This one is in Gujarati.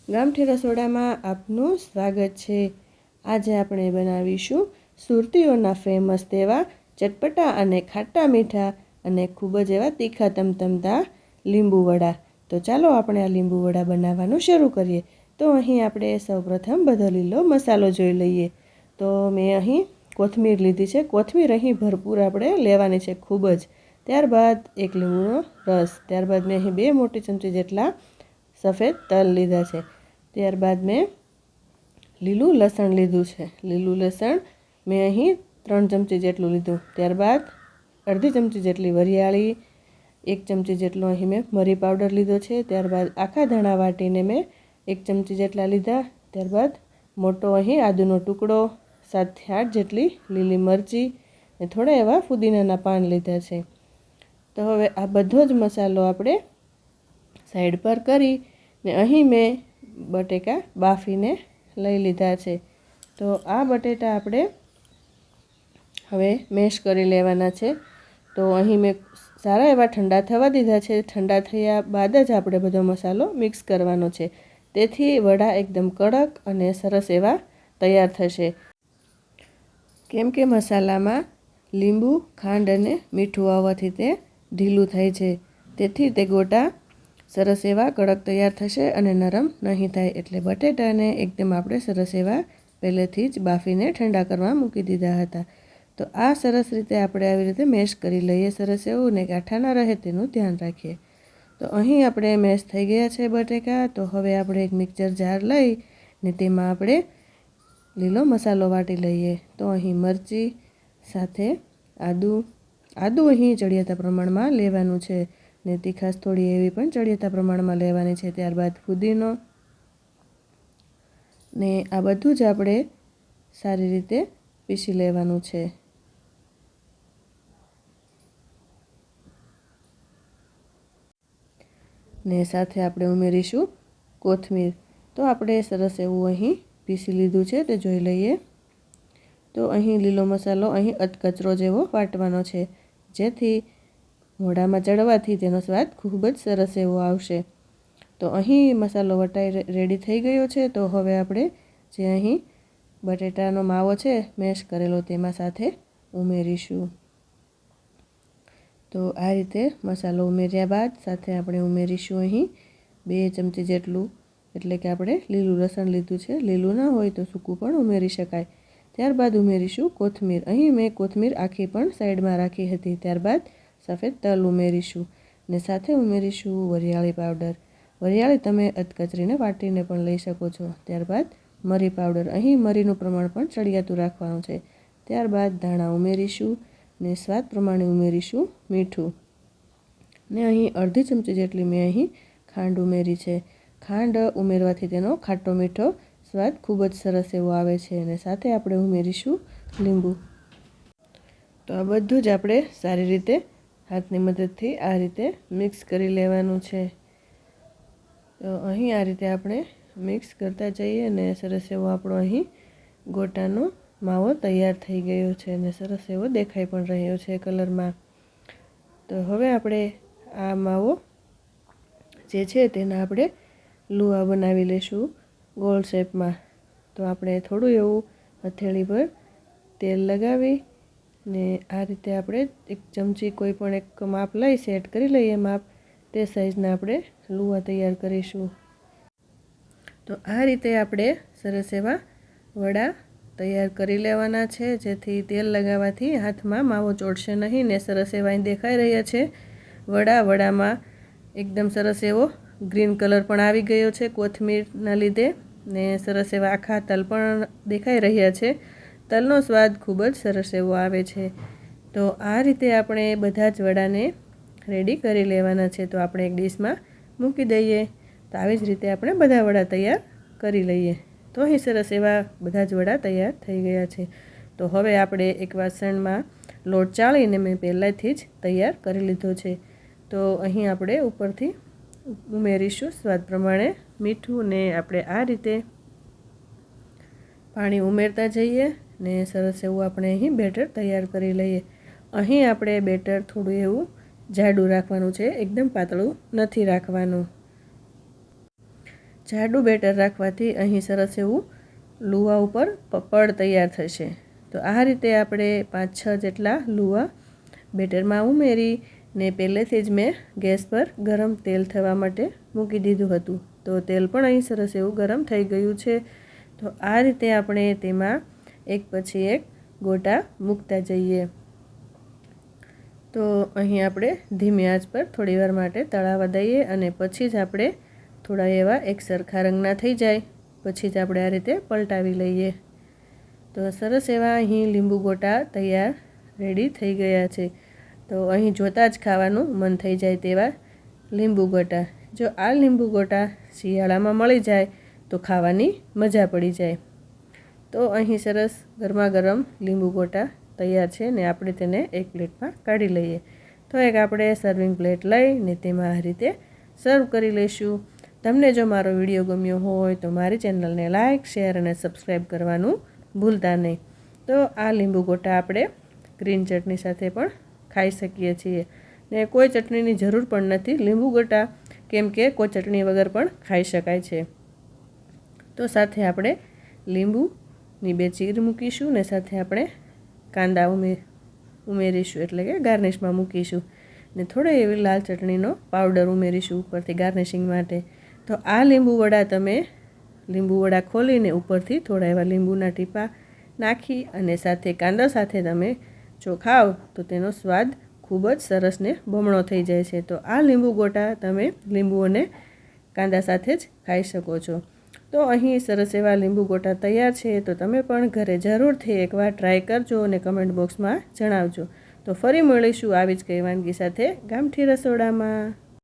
ગામઠી રસોડામાં આપનું સ્વાગત છે। આજે આપણે બનાવીશું સુરતીઓના ફેમસ તેવા ચટપટા અને ખાટા મીઠા અને ખૂબ જ એવા તીખા તમતમતા લીંબુ વડા। તો ચાલો આપણે આ લીંબુ વડા બનાવવાનું શરૂ કરીએ। તો અહીં આપણે સૌપ્રથમ બધો લીલો મસાલો જોઈ લઈએ। તો મેં અહીં કોથમીર લીધી છે। કોથમીર અહીં ભરપૂર આપણે લેવાની છે, ખૂબ જ। ત્યારબાદ એક લીંબુનો રસ। ત્યારબાદ મેં અહીં 2 મોટી ચમચી જેટલા સફેદ તલ લીધા છે। ત્યારબાદ મેં લીલું લસણ લીધું છે। લીલું લસણ મેં અહીં 3 ચમચી જેટલું લીધું। ત્યારબાદ અડધી ચમચી જેટલી વરિયાળી, 1 ચમચી જેટલો અહીં મેં મરી પાવડર લીધો છે। ત્યારબાદ આખા ધાણા વાટીને મેં 1 ચમચી જેટલા લીધા। ત્યારબાદ મોટો અહીં આદુનો ટુકડો, 7 થી 8 જેટલી લીલી મરચી અને થોડા એવા ફુદીનાના પાન લીધા છે। તો હવે આ બધો જ મસાલો આપણે સાઈડ પર કરી ને અહીં મેં બટેકા બાફીને લઈ લીધા છે। તો આ બટેટા આપણે હવે મેશ કરી લેવાના છે। તો અહીં મેં સારા એવા ઠંડા થવા દીધા છે। ઠંડા થયા બાદ જ આપણે બધો મસાલો મિક્સ કરવાનો છે, તેથી વડા એકદમ કડક અને સરસ એવા તૈયાર થશે। કેમ કે મસાલામાં લીંબુ, ખાંડ અને મીઠું આવવાથી તે ઢીલું થાય છે, તેથી તે ગોટા સરસ એવા કડક તૈયાર થશે અને નરમ નહીં થાય। એટલે બટેટાને એકદમ આપણે સરસ એવા પહેલેથી જ બાફીને ઠંડા કરવા મૂકી દીધા હતા। તો આ સરસ રીતે આપણે આવી રીતે મેશ કરી લઈએ, સરસ એવું, ને ગાંઠા ન રહે તેનું ધ્યાન રાખીએ। તો અહીં આપણે મેશ થઈ ગયા છે બટેકા। તો હવે આપણે એક મિક્સર જાર લઈ ને તેમાં આપણે લીલો મસાલો વાટી લઈએ। તો અહીં મરચી સાથે આદું અહીં ચડિયાતા પ્રમાણમાં લેવાનું છે ને તીખાશ થોડી એવી પણ ચડિયાતા પ્રમાણમાં લેવાની છે। ત્યારબાદ ફુદીનો ને આ બધું જ આપણે સારી રીતે પીસી લેવાનું છે। ને સાથે આપણે ઉમેરીશું કોથમીર। તો આપણે સરસ એવું અહીં પીસી લીધું છે, તે જોઈ લઈએ। તો અહીં લીલો મસાલો અહીં અધકચરો જેવો વાટવાનો છે, જેથી મોઢામાં ચડવાથી તેનો સ્વાદ ખૂબ જ સરસ એવો આવશે। તો અહીં મસાલો વટાઈ રેડી થઈ ગયો છે। તો હવે આપણે જે અહીં બટેટાનો માવો છે મેશ કરેલો, તેમાં સાથે ઉમેરીશું। તો આ રીતે મસાલો ઉમેર્યા બાદ સાથે આપણે ઉમેરીશું અહીં 2 ચમચી જેટલું, એટલે કે આપણે લીલું લસણ લીધું છે। લીલું ના હોય તો સૂકું પણ ઉમેરી શકાય। ત્યારબાદ ઉમેરીશું કોથમીર। અહીં મેં કોથમીર આખી પણ સાઈડમાં રાખી હતી। ત્યારબાદ સફેદ તલ ઉમેરીશું ને સાથે ઉમેરીશું વરિયાળી પાવડર। વરિયાળી તમે અધકચરીને વાટીને પણ લઈ શકો છો। ત્યારબાદ મરી પાવડર, અહીં મરીનું પ્રમાણ પણ ચડિયાતું રાખવાનું છે। ત્યારબાદ ધાણા ઉમેરીશું ને સ્વાદ પ્રમાણે ઉમેરીશું મીઠું ને અહીં અડધી ચમચી જેટલી મેં અહીં ખાંડ ઉમેરી છે। ખાંડ ઉમેરવાથી તેનો ખાટો મીઠો સ્વાદ ખૂબ જ સરસ એવો આવે છે અને સાથે આપણે ઉમેરીશું લીંબુ। તો આ બધું જ આપણે સારી રીતે હાથની મદદથી આ રીતે મિક્સ કરી લેવાનું છે। તો અહીં આ રીતે આપણે મિક્સ કરતા જઈએ અને સરસ એવો આપણો અહીં ગોટાનો માવો તૈયાર થઈ ગયો છે અને સરસ એવો દેખાઈ પણ રહ્યો છે કલરમાં। તો હવે આપણે આ માવો જે છે તેના આપણે લુઆ બનાવી લઈશું ગોળ શેપમાં। તો આપણે થોડું એવું હથેળી પર તેલ લગાવી ને આ રીતે આપણે 1 ચમચી કોઈ પણ એક માપ લઈ સેટ કરી લઈએ માપ, તે સાઈઝના આપણે લુઆ તૈયાર કરીશું। તો આ રીતે આપણે સરસ એવા વડા તૈયાર કરી લેવાના છે, જેથી તેલ લગાવવાથી હાથમાં માવો ચોટશે નહીં ને સરસ એવા અહીં દેખાઈ રહ્યા છે વડામાં એકદમ સરસ એવો ગ્રીન કલર પણ આવી ગયો છે કોથમીરના લીધે ને સરસ એવા આખા તલ પણ દેખાઈ રહ્યા છે। તલનો સ્વાદ ખૂબ જ સરસ એવો આવે છે। તો આ રીતે આપણે બધા જ વડાને રેડી કરી લેવાના છે। તો આપણે એક ડીશમાં મૂકી દઈએ। તો આવી જ રીતે આપણે બધા વડા તૈયાર કરી લઈએ। તો અહીં સરસ એવા બધા જ વડા તૈયાર થઈ ગયા છે। તો હવે આપણે એક વાસણમાં લોટ ચાળીને મેં પહેલાંથી જ તૈયાર કરી લીધો છે। તો અહીં આપણે ઉપરથી ઉમેરીશું સ્વાદ પ્રમાણે મીઠું ને આપણે આ રીતે પાણી ઉમેરતા જઈએ ને સરસ એવું આપણે અહીં બેટર તૈયાર કરી લઈએ। અહીં આપણે બેટર થોડું એવું જાડું રાખવાનું છે, એકદમ પાતળું નથી રાખવાનું। જાડું બેટર રાખવાથી અહીં સરસ એવું લુવા ઉપર પડ તૈયાર થશે. તો આ રીતે આપણે 5-6 જેટલા લુવા બેટરમાં ઉમેરી ને પહેલેથી જ મેં ગેસ પર ગરમ તેલ થવા માટે મૂકી દીધું હતું. તો તેલ પણ અહીં સરસ એવું ગરમ થઈ ગયું છે. તો આ રીતે આપણે તેમાં એક પછી એક ગોટા મૂકતા જઈએ. તો અહીં આપણે ધીમી આંચ પર થોડીવાર માટે તળાવવા દઈએ અને પછી જ આપણે થોડા એવા એક સરખા રંગના થઈ જાય પછી જ આપણે આ રીતે પલટાવી લઈએ. તો સરસ એવા અહીં લીંબુ ગોટા તૈયાર રેડી થઈ ગયા છે. તો અહીં જોતાં જ ખાવાનું મન થઈ જાય તેવા લીંબુ ગોટા. જો આ લીંબુ ગોટા શિયાળામાં મળી જાય તો ખાવાની મજા પડી જાય. તો અહીં સરસ ગરમા ગરમ લીંબુ ગોટા તૈયાર છે ને આપણે તેને એક પ્લેટમાં કાઢી લઈએ. તો એક આપણે સર્વિંગ પ્લેટ લઈને તેમાં આ રીતે સર્વ કરી લઈશું. તમને જો મારો વિડીયો ગમ્યો હોય તો મારી ચેનલને લાઇક, શેર અને સબસ્ક્રાઈબ કરવાનું ભૂલતા નહીં. તો આ લીંબુ ગોટા આપણે ગ્રીન ચટણી સાથે પણ ખાઈ શકીએ છીએ ને કોઈ ચટણીની જરૂર પણ નથી. લીંબુ ગોટા કેમ કે કોઈ ચટણી વગર પણ ખાઈ શકાય છે. તો સાથે આપણે લીંબુની 2 ચીર મૂકીશું ને સાથે આપણે કાંદા ઉમેરીશું એટલે કે ગાર્નિશમાં મૂકીશું ને થોડી એવી લાલ ચટણીનો પાવડર ઉમેરીશું ઉપરથી ગાર્નિશિંગ માટે. તો આ લીંબુ વડા તમે લીંબુ વડા ખોલીને ઉપરથી થોડા એવા લીંબુના ટીપા નાખી અને સાથે કાંદા સાથે તમે જો ખાઓ તો તેનો સ્વાદ ખૂબ જ સરસ ને બમણો થઈ જાય છે. તો આ લીંબુ ગોટા તમે લીંબુ અને કાંદા સાથે જ ખાઈ શકો છો. તો અહીં સરસ એવા લીંબુ ગોટા તૈયાર છે. તો તમે પણ ઘરે જરૂરથી એકવાર ટ્રાય કરજો અને કમેન્ટ બોક્સમાં જણાવજો. તો ફરી મળીશું આવી જ કઈ વાનગી સાથે ગામઠી રસોડામાં.